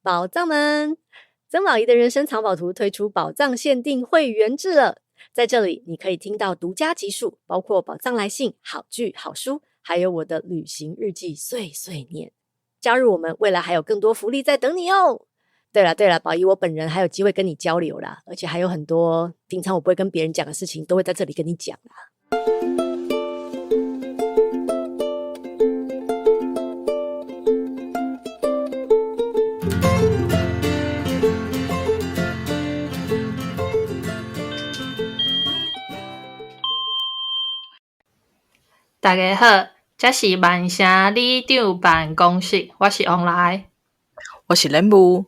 宝藏们，曾宝仪的人生藏宝图推出宝藏限定会员制了，在这里你可以听到独家集数，包括宝藏来信、好剧、好书，还有我的旅行日记碎碎念。加入我们，未来还有更多福利在等你哦。对了，宝仪我本人还有机会跟你交流啦，而且还有很多平常我不会跟别人讲的事情，都会在这里跟你讲啦。大家好，这是万城里长办公室，我是王来，我是任务。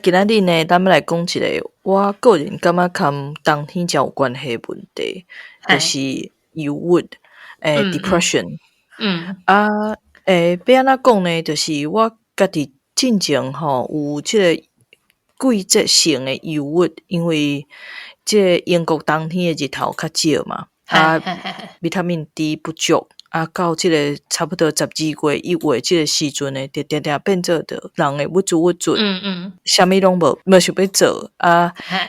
今仔日呢，咱们来讲一个我个人感觉跟冬天较有关系的问题，就是忧郁，depression。要安怎讲呢？就是我家己进前吼有即个季节性的忧郁，因为即个英国冬天的日头较少嘛，维他命 D 不足。到即个差不多12月、1月即个时阵呢，就定定变做着人会郁卒，啥物拢无想要做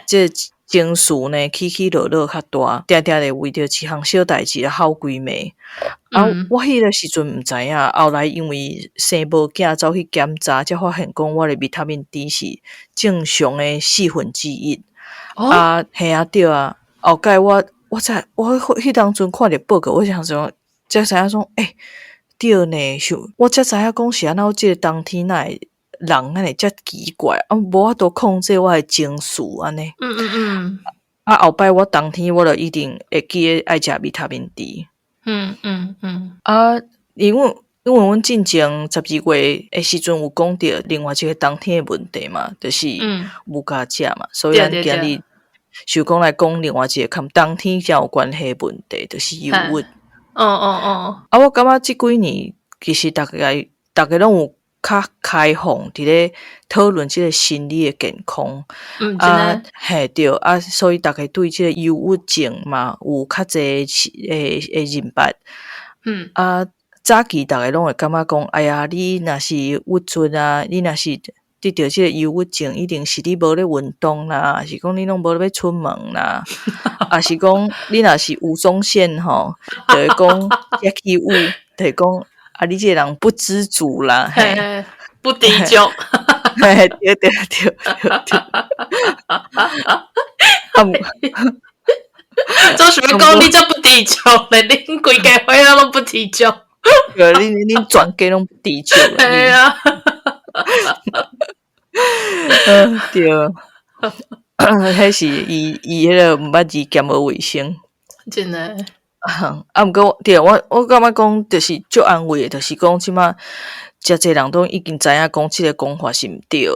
即个情绪呢起起落落较大，定定的为着一项小代志耗规暝。我迄个时阵毋知影，后来因为生无囝走去检查，才发现讲我的维他命 D 是正常的1/4。嘿对啊，后盖我迄当阵看着报告，我想说。才知影说，对呢，我才知影讲是安怎即个冬天哪会人安尼遮奇怪，无法度控制我的情绪安尼。后摆我冬天我就一定会记得爱食维他命 D。因为阮进前12月的时阵有讲到另外一个冬天的问题嘛，就是无加食嘛，所以咱今日想讲来讲另外一个跟冬天才有关系的问题，就是忧郁。我感觉即几年其实大家拢有较开放伫咧讨论即个心理的健康。对所以大家对即个忧郁症嘛有较侪诶认捌。早期大家拢会感觉讲，哎呀，你若是郁卒你若是得到即个忧郁症，一定是你无咧运动啦，是讲你拢无咧出门啦，是讲你若是吴宗宪吼，就是讲 Jackie Wu， 就是讲你这个人不知足啦，不知足，对。做啥物讲你这不知足咧？恁规家伙仔拢不知足，恁全家拢不知足。系啊。对，迄是伊迄个毋捌字兼无卫生，真的。毋过对我感觉讲，就是足安慰的，就是讲即马遮济人都已经知影讲即个讲法是毋对的。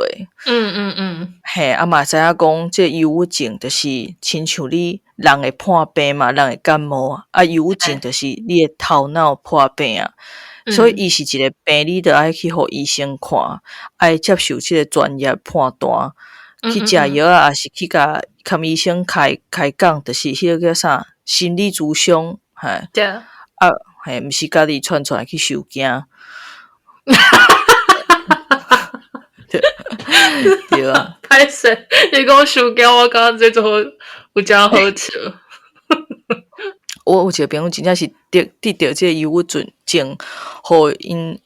嘛知影讲即个忧郁症，就是亲像你人会破病嘛，人会感冒忧郁症就是你的头脑破病所以伊是一个病，你就爱去互医生看，爱接受即个专业判断，去食药也是去甲医生开讲，就是迄个叫啥心理咨商，毋是家己串出来去收惊。对啊，歹势，你讲收惊，我感觉这种有真好笑。我有一个朋友真正是得到这个忧郁症，互因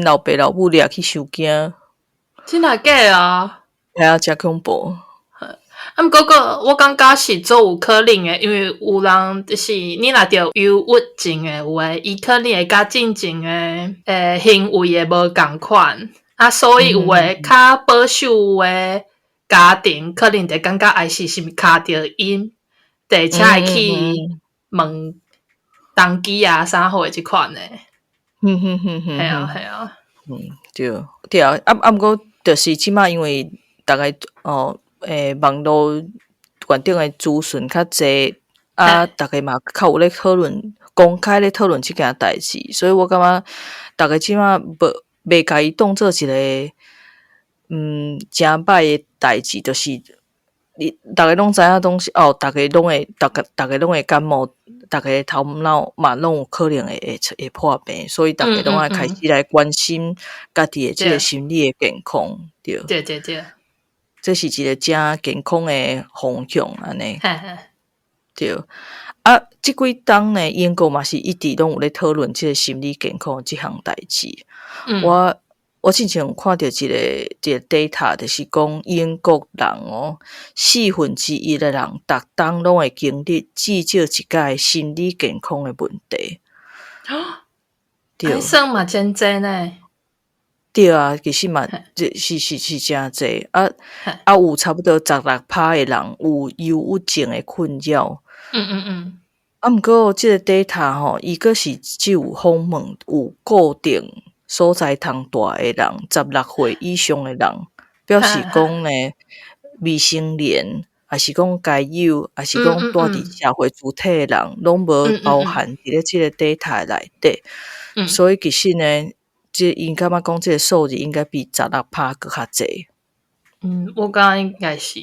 老爸老母掠去收惊。真的假啊？系啊，真恐怖。毋过我感觉是做有可能诶，因为有人就是你若着忧郁症诶有诶，伊可能会甲进前诶行为诶无共款所以有诶较保守诶家庭可能会感觉还是是毋卡着因，而且会去问动机啥好诶即款诶。系啊。对啊，毋过就是即马因为大概网络观顶诶资讯较济大家嘛较有咧讨论，公开咧讨论即件代志，所以我感觉大家即马袂甲伊当做一个诚歹诶代志，就是大家拢知影东西大家拢会感冒，大家头脑嘛拢有可能会破病，所以大家拢爱开始来关心家己的即个心理的健康，对，对对对，这是一个正健康的方向安尼，对。啊，即几冬呢，英国嘛是一直拢有咧讨论即个心理健康即项代志。我之前有看到一个 data， 就是讲英国人1/4的人，逐冬拢会经历至少一届心理健康的问题。对，算嘛真济呢。对啊，其实嘛，是真济啊，有差不多16%的人有忧郁症的困扰。毋过即个 data 伊个是只有访问有固定所在通住的人，16岁以上的人，表示讲呢，未成年，还是讲家友，还是讲住伫社会主体的人，拢无包含伫咧即个 data 内底。所以其实呢，因感觉讲即个数字应该比16%更较济。我感觉应该是。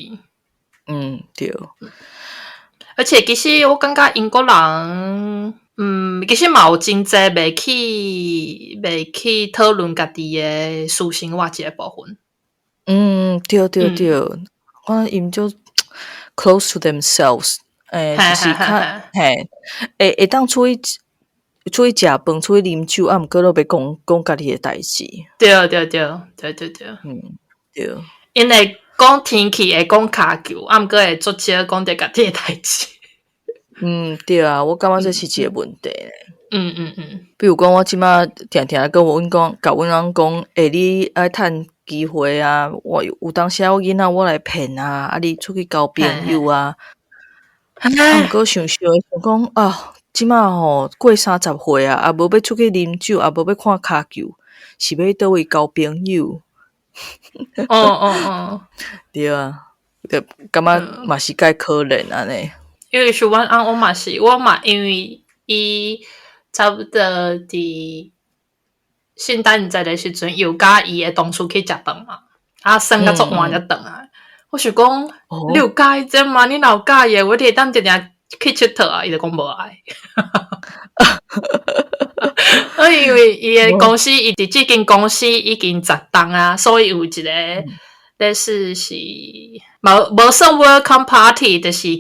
对。而且其实我感觉英国人，其实嘛有真济袂去讨论家己的私生活即个部分。对，我因就 close to themselves， 就是较会当出去食饭，出去啉酒，毋过都要讲家己的代志。对。对。因为讲天气会讲骹球，毋过会足少讲着家己的代志。对啊，我感觉这是一个问题咧。比如讲，我即马定定跟阮讲，甲阮翁讲，你爱趁机会啊，我有当时我囡仔我来骗啊，你出去交朋友啊。毋过想讲啊，即马过30岁啊，无要出去啉酒，无要看骹球，是要倒位交朋友。对啊，就感觉嘛是介可怜安尼。因为是阮翁，我嘛因为伊差不多伫圣诞节的时阵，有甲伊的同事去食饭嘛，算甲足晚才转来。我想讲，你有介意这吗？你若有介意，我会当定定去佚佗啊。伊就讲无爱。因为伊的公司，伊伫即间公司已经10档啊，所以有一个类似是无算 welcome party， 就是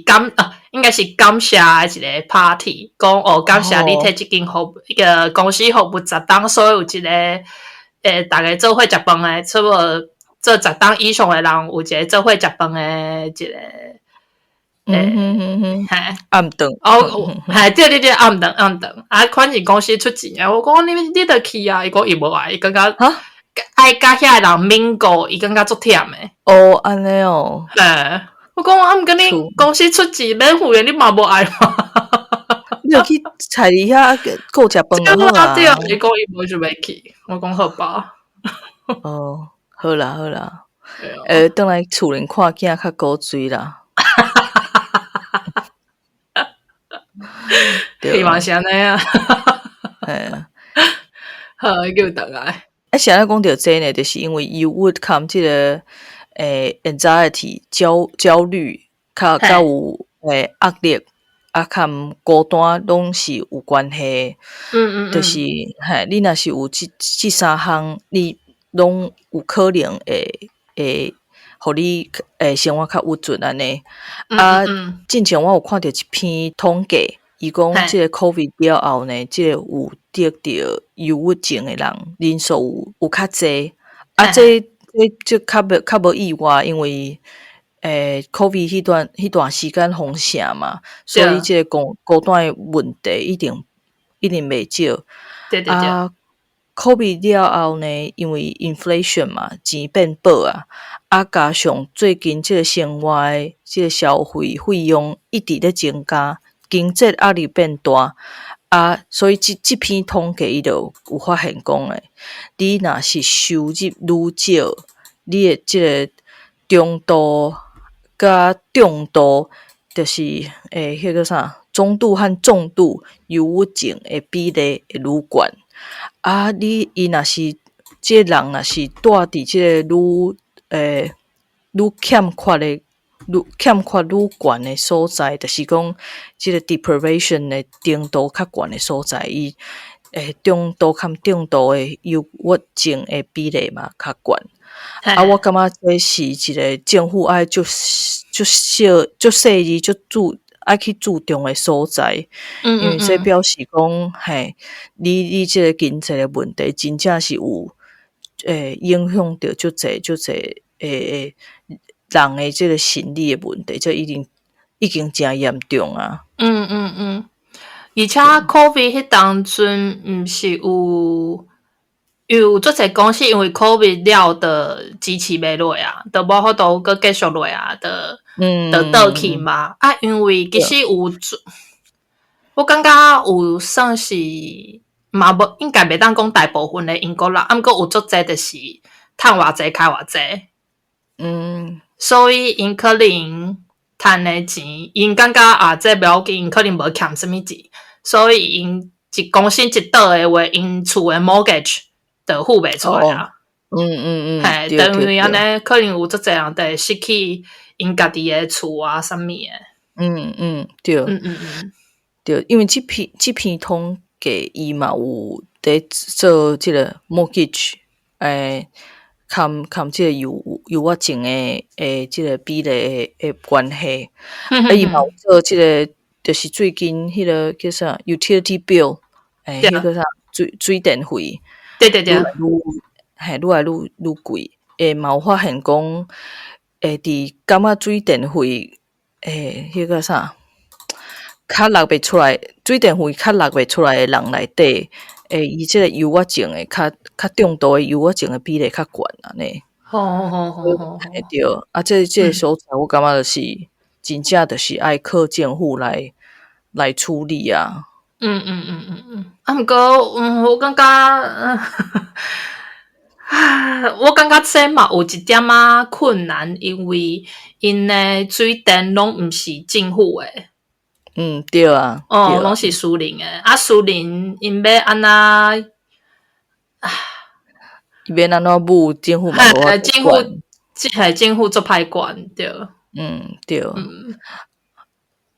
应该是感谢的一个 party， 讲感谢你摕即间一个公司服务10档，所以有一个大家做伙食饭的，差不多做10档以上的人有一个做伙食饭的一个。暗顿对，暗顿反正公司出钱啊，我讲你得去啊，伊讲伊无爱，伊感觉爱甲遐人mingle，伊感觉足忝诶。安尼我讲毋过你公司出钱免付诶，你嘛无爱嘛？你就去菜里遐顾食饭就好啊。对啊，伊讲伊无就袂去，我讲好吧。好啦，转来厝里看囝较古锥啦。希望是安尼啊。好，叫倒来。现在讲到这呢，就是因为忧郁含即个anxiety 焦虑，较有压力，含孤单拢是有关系。就是你若是有这3项，你拢有可能会互你生活较郁准安尼。之前我有看到一篇统计，伊讲即个 COVID 了后呢，即个有得到忧郁症的人人数有较济。这较无意外，因为COVID 迄段时间封城嘛，所以即个孤单的问题一定袂少。对。COVID 了后呢，因为 inflation 嘛，钱变薄加上最近即个生活即个消费费用一直咧增加，经济压力变大所以这篇统计伊就有发现讲你若是收入愈少，你的即个中度甲重度，就是迄个啥中度和重度忧郁症的比例会愈悬。伊若是即个人若是住伫即个愈欠缺的欠缺愈悬的所在，就是讲即个 deprivation 的程度较悬的所在，伊中度含重度的忧郁症的比例嘛较悬。我感觉这是一个政府爱就细致就爱去注重的所在，因为这表示讲，你这个经济的问题真正是有影响到足济人的这个心理的问题，这已经真严重啊。而且 COVID 迄当阵毋是有足侪公司因为 COVID 了的机器袂落啊，都无法度搁继续落啊，就倒去嘛。因为其实我感觉有算是嘛无应该袂当讲大部分的英国人，毋过有足侪就是趁偌济开偌济。所以因可能趁的钱，因感觉这不要紧，因可能无欠什么钱，所以因一公司一倒的话，因厝的 mortgage 就付袂出来啊。等于安尼，可能有足侪人会失去因家己的厝啊，啥物的。对。对，因为这篇统计伊嘛有在做这个 mortgage，看这个忧郁症的这个比例的关系。伊嘛有做这个，就是最近迄个叫啥 utility bill， 迄个啥水电费，对，愈来愈贵。嘛有发现讲，伫感觉水电费，迄个啥。较落袂出来，水电费较落袂出来的人内底，伊即个忧郁症的较重度的忧郁症的比例较悬啊呢。对，这个所在，我感觉就是真正就是爱靠政府来处理啊。毋过，我感觉，我感觉这嘛有一点困难，因为因的水电拢毋是政府的。对啊。拢是私人的。私人因要安那，伊要安怎母政府嘛无法管。政府做歹管，对。对。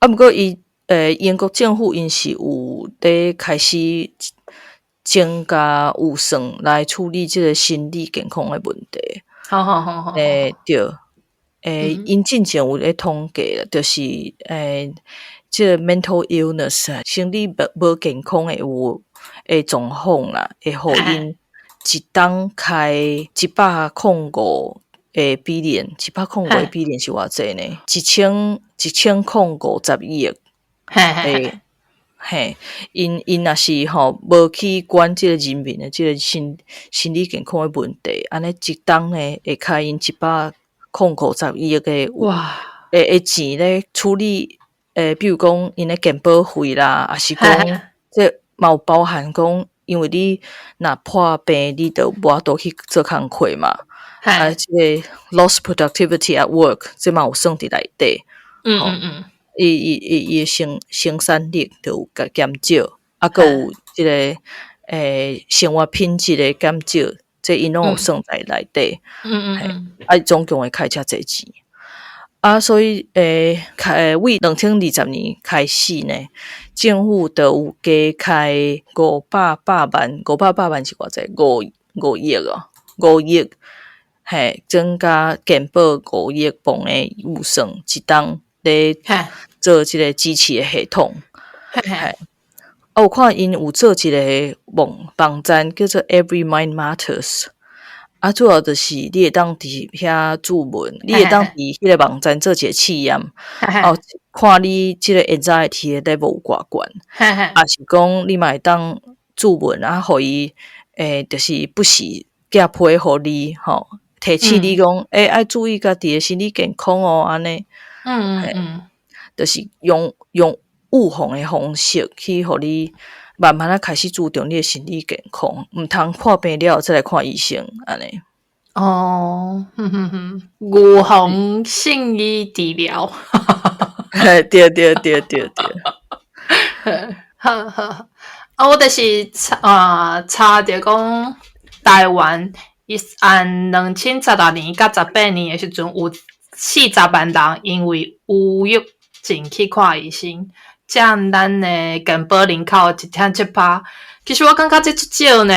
毋过英国政府因是有在开始增加预算来处理即个心理健康的问题。好。对。因之前有咧统计，就是即个 mental illness 心理无健康的状况啦，会互因一当开105个billion， 105个billion是偌济呢？1050亿。因若是无去管即个人民的即个心理健康的问题，安尼一当呢会开因150亿的钱咧处理。比如讲因的健保费啦，还是讲这嘛有包含讲，因为你若破病，你就无法度去做工课嘛。这个 lost productivity at work， 这嘛有算伫内底。伊生产力就有减少，还有这个生活品质的减少，这因拢有算在内底。总共会开遮济钱。所以为2020年开始呢，政府就有加开500万是偌济5亿，5亿，增加健保5亿磅的预算，一当咧做即个机器的系统。有看因有做一个网站叫做 Every Mind Matters。主要就是你会当伫遐注文，你会当伫迄个网站做一个试验，看你即个 anxiety 的 level 有偌悬，是讲你嘛会当注文互伊就是不时寄批互你提醒你讲爱注意家己的心理健康安尼。就是用预防的方式去互你慢慢开始注重你的心理健康，毋通破病了再来看医生安尼。预防性的治疗。对。我就是查着讲台湾按2016年甲18年的时阵有40万人因为有疫情去看医生，占咱的健保人口 1.7%。其实我感觉这少呢，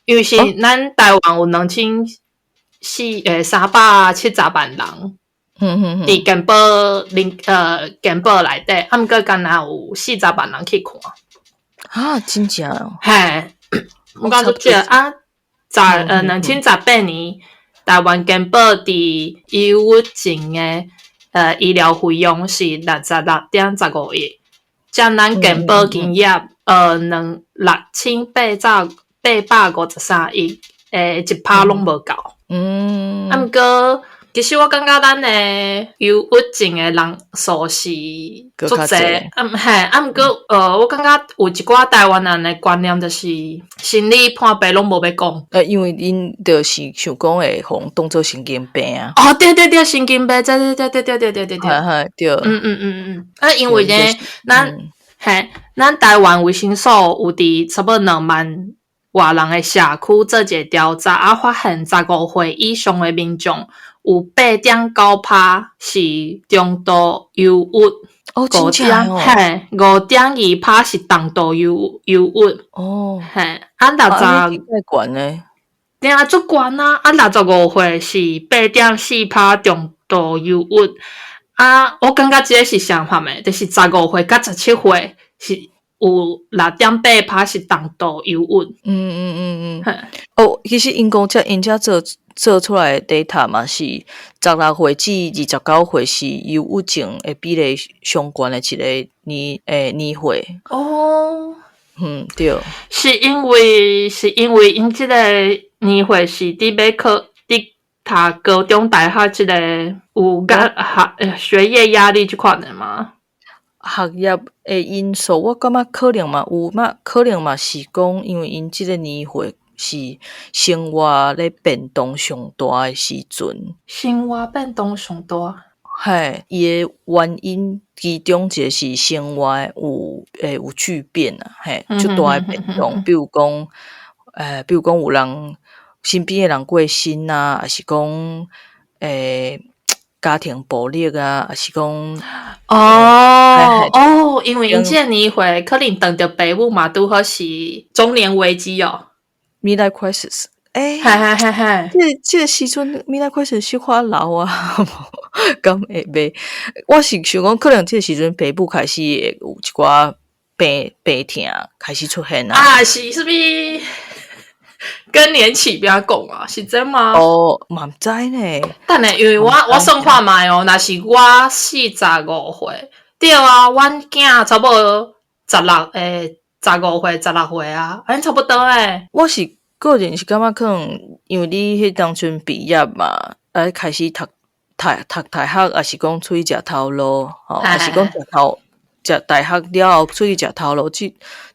因为是咱台湾有370万人。伫健保健保内底，毋过敢若有40万人去看。啊，真正哦。嘿，我感觉这2018年台湾健保伫医务前的医疗费用是66.15亿，占咱健保营业6853亿，1% 拢无够。毋过其实我感觉咱的忧郁症的人数是足侪，毋过我感觉有一寡台湾人的观念就是心理判病拢无要讲，因为因就是想讲会互当做神经病啊。哦，对，神经病，对，对，因为呢，咱台湾卫生所有伫差不多2万外人的社区做一个调查，发现15岁以上的民众有8.9% 是中度忧郁，哦，真正哦5.2% 是重度忧郁，哦，60太悬呢，对啊，足悬啊，65岁是8.4% 重度忧郁，我感觉这是相反的，就是15岁到17岁是有6.8% 是重度忧郁。其实因遮做出来的 data 嘛是16岁至29岁是忧郁症的比例上悬的一个年岁。哦，对，是因为因这个年岁是伫读高中大学这个有学业压力这款的吗？学业的因素，我感觉可能嘛有嘛，可能嘛是讲，因为因即个年岁是生活咧变动上大的时阵，生活变动上大，伊的原因其中一个是生活有巨变啊，足大的变动，比如讲有人身边的人过身啊，还是讲家庭暴力啊，还是讲因为因这个年岁可能当着爸母嘛，拄好是中年危机哦。midlife crisis， 这个时阵 midlife crisis 小可老啊，敢会袂？我是想讲，可能这个时阵爸母开始会有一寡病痛开始出现啊。是是不是？更年期不要讲啊，是真吗？嘛毋知呢。等下，因为我算看卖哦，若是我45岁，对啊，阮囝差不多15岁、16岁啊，安差不多诶。我是个人是感觉可能，因为你迄当阵毕业嘛，开始读大学，还是讲出去食头路，还是讲食大学了后出去食头路，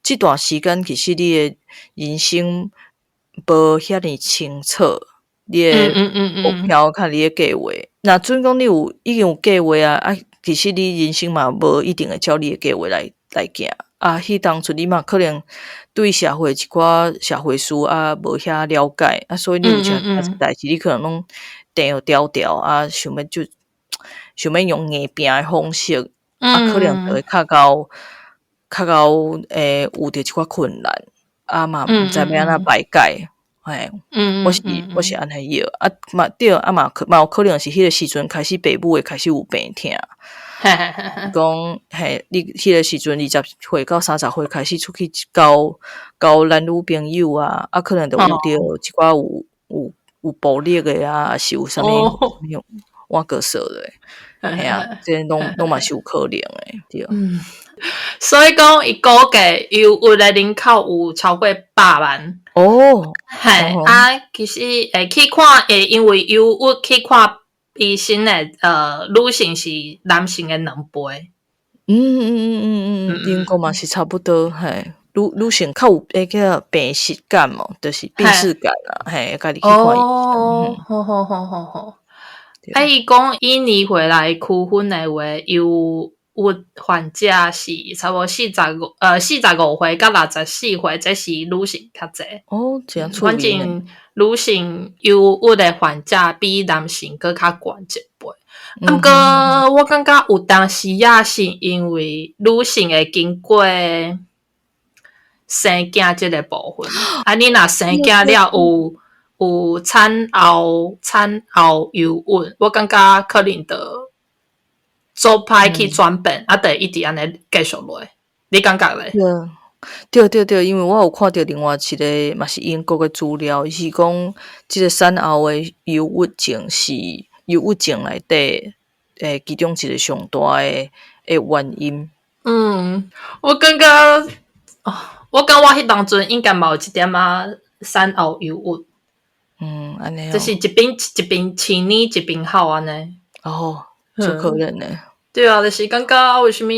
这段时间其实你的人生无遐尼清楚，你的目标甲你的计划。那准讲你已经有计划啊，其实你人生嘛无一定会照你的计划来行。迄当初你嘛可能对社会一寡社会事无遐了解所以你有啥代志，你可能拢定调想要用硬拼的方式，可能就会较到有着一寡困难嘛，毋知要安怎排解。我是安尼样嘛对嘛有可能是迄个时阵开始爸母会开始有病痛。讲你迄个时阵20岁到30岁开始出去交男女朋友可能就有着一寡有暴力的还是有啥物换个色的，这拢嘛是有可能的，对。所以讲，伊估计忧郁的人口有超过100万。其实去看因为忧郁去看医生的女性是男性的2倍。应该嘛是差不多，女性较有叫病耻感嘛，就是病耻感啦，家己去看医生。好。伊讲以年岁来区分的话，有郁患者是差不多45岁到64岁，这是女性较济。哦，这样出反名正女性忧郁的患者比男性佫较悬一倍。毋过我感觉有当时也是因为女性会经过生囝即个部分，你若生囝了有产后忧郁，我感觉可能就做歹去转变，就一直安尼继续落。你感觉咧？对，因为我有看到另外一个嘛是英国的资料，伊是讲即个产后的忧郁症是忧郁症内底其中一个上大的原因。我感觉我迄当阵应该嘛有一点产后忧郁。安尼就是一边青年一边好安尼。哦，就可能呢。对啊，就是感觉为什么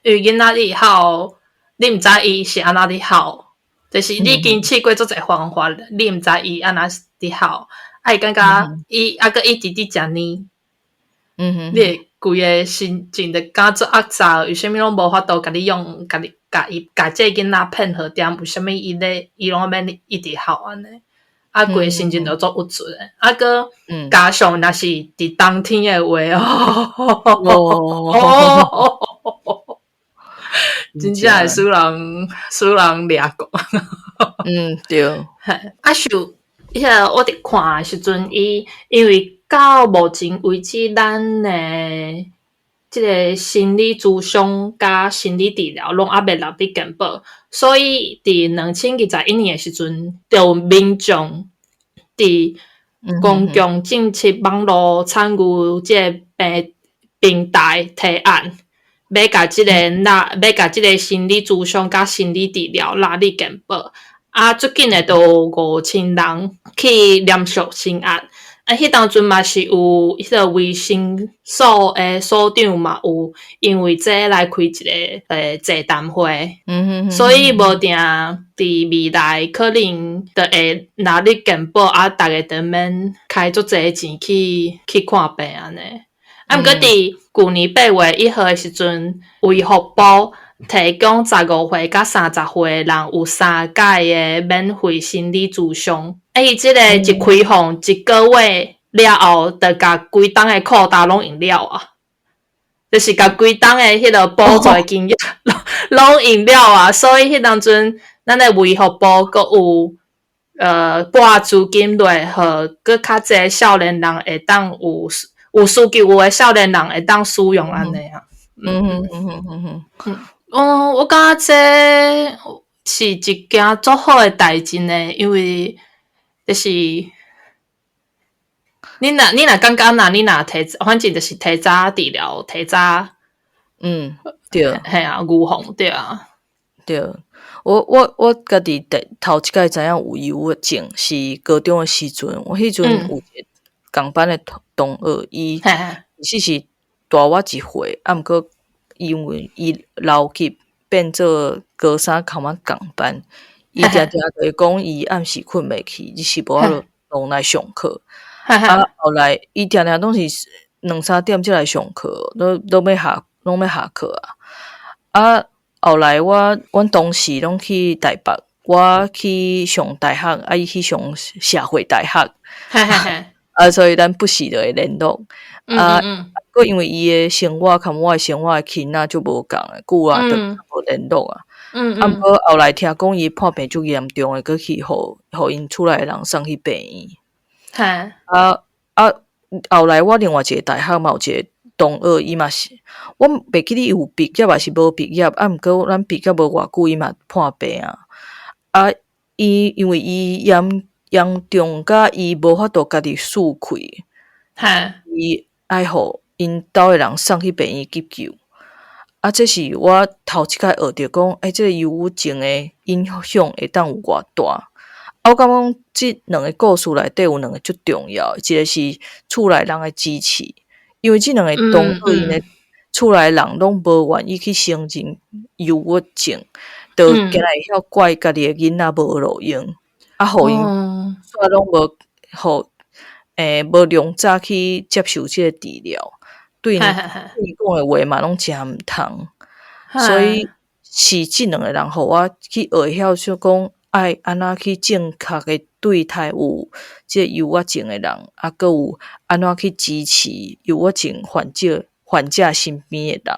囡仔哩好，你毋知伊是安怎哩好，就是你经试过足侪方法，你毋知伊安怎哩好，会感觉伊还佫一直伫食呢。你会规个心情就感做压榨，为什么拢无法度甲你用，甲这囡仔骗好点？为什么伊拢免一直好安尼？规个心情就做郁卒诶，佫加上若是伫冬天诶话真正会使人掠过。对。像我伫看诶时阵，因为到目前为止，咱诶即个心理咨商甲心理治疗拢还未落地健保，所以伫2021年诶时阵，就有民众伫公共政策网络参与即个平台提案，要甲即个心理咨商甲心理治疗纳入健保。最近诶，都有5000人去联署新案。迄当阵嘛是有迄个卫生所诶所长嘛有因为这来开一个座谈会，所以无定伫未来可能就会纳入健保，大家就免开足侪钱去看病安尼。毋过伫去年8月1号诶时阵，卫福部提供15岁到30岁诶人有3届诶免费心理咨商。伊即个一开放1个月了后，就甲规档诶扣打拢用了啊！就是甲规档诶迄个补助诶金额拢用了啊！所以迄当阵，咱诶卫福部佫有拨资金落，互佫较济少年人会当有需求诶少年人会当使用安尼啊。我感觉这是一件足好诶代志呢，因为就是你若感觉你若反正就是提早治疗，提早对，嘿啊，预防对啊，对。我家己头一届知影有忧郁症是高中诶时阵，我迄阵有一个共班诶同学，伊其实是大我1岁，毋过因为伊留级变做高三考完共班，伊定定就会讲伊暗时困袂去，伊是无法度拢来上课。后来伊定定拢是2-3点才来上课，拢要下课啊。后来阮同事拢去台北，我去上大学，伊去上社会大学，所以咱不时就会联络。过因为伊诶生活甲我诶生活诶囝仔就无共诶，久啊就无联络啊。毋过后来听讲伊破病足严重诶，佫去互因厝内诶人送去病院。后来我另外一个大学嘛有一个同学，伊嘛是我袂记得伊有毕业还是无毕业，毋过咱毕业无偌久，伊嘛破病啊。伊因为伊严重甲伊无法度家己输开，伊爱互因兜诶人送去病院急救。这是我头一摆学着讲，这个忧郁症诶影响会当有偌大。我感觉即2个故事内底有2个足重要，一个是厝内人诶支持，因为即2个同学因诶厝内人拢无愿意去承认忧郁症，就竟然会晓怪家己诶囡仔无路用，互因拢无量早去接受即个治疗，对讲的话嘛，拢真毋通。所以是即两个人，互我去学晓说讲，爱安怎去正确的对待有即忧郁症的人，啊，佮有安怎去支持忧郁症患者身边的人。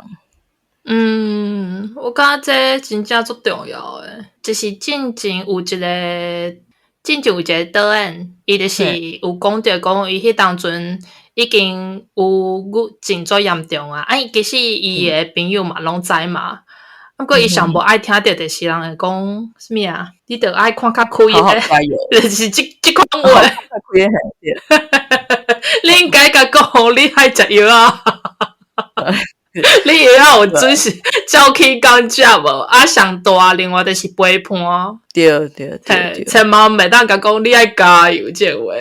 我感觉这真正足重要诶，就是进前有一个导演，伊就是有讲着讲，伊迄当阵已经有真足严重啊！其实伊诶朋友嘛拢知嘛，不过伊上无爱听着，就是人会讲什么啊？你着爱看较开诶，就是即款话。你应该甲讲，你爱食药啊！你药有准时照去工食无？啊，上大另外就是陪伴。对，千万袂当甲讲你爱加油这话。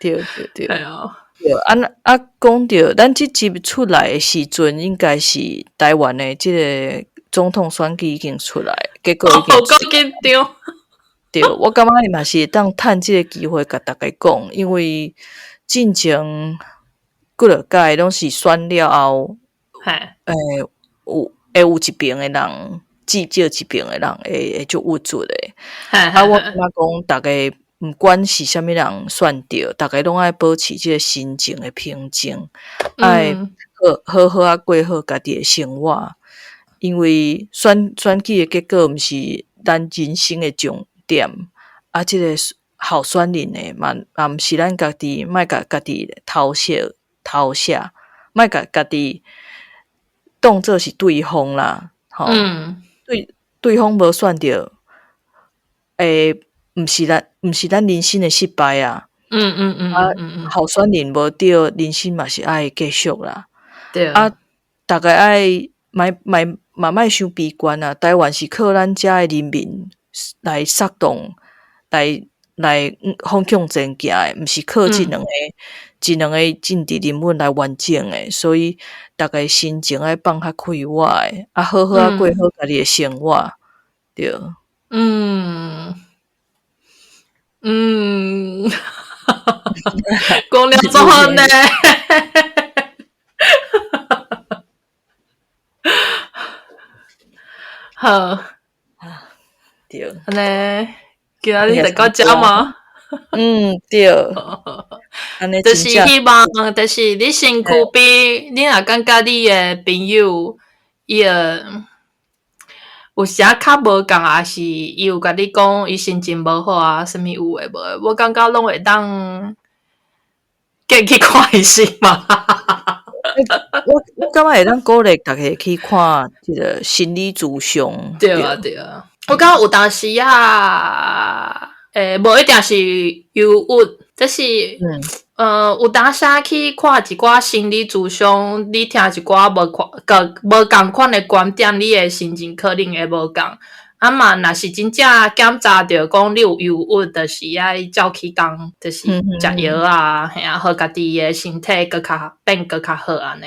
对。系啊。对，讲到咱即集出来的时阵，应该是台湾的即个总统选举已经出来，结果已经够紧张。对，我感觉伊嘛是会当趁即个机会甲大家讲，因为进前几落届拢是选了后，有一边的人，至少一边的人会足有准的。我感觉讲大家毋管是啥物人选着，大家拢爱保持即个心情的平静，爱好好过好家己的生活。因为选举的结果毋是咱人生的重点，即个候选人呢，嘛毋是咱家己，莫甲家己投射，莫甲家己当作是对方啦。对方无选着，毋是咱人生的失败啊。候选人无对，人生嘛是爱继续啦。对大家爱莫伤悲观啊！台湾是靠咱遮的人民来策动，来方向前行的，毋是靠即两个政治人物来完整的。所以大家心情爱放较开活的，好好过好家己的生活。对。讲了做好呢。好，对，安尼，今仔日就到遮吗？对，安尼就是希望，就是你身躯边，你若感觉你的朋友，伊有时啊较无共，也是伊有甲你讲，伊心情无好啊，啥物有诶无诶，我感觉拢会当去看医生嘛。我感觉会当鼓励大家去看即个心理咨商。对啊，我感觉有当时啊，无一定是忧郁，这是有当时去看一寡心理咨商，你听一寡无共款的观点，你的心情可能会无共。嘛，若是真正检查着讲你有忧郁，就是爱照去工，就是食药啊，系啊，互家己的身体变较好安尼。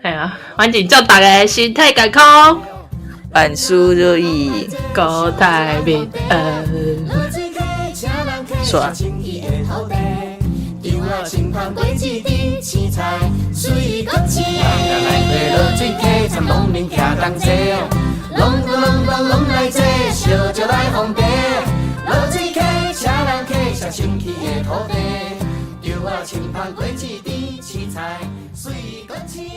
系啊，反正祝大家身体健康，万事如意，高台平安。爽。清芳过一阵青菜，水果青。来买落水溪，参农民徛同齐哦，拢来坐，烧酒来方便。落水溪，请人客，上清气的土地。稻仔清芳过一阵青菜，水果青。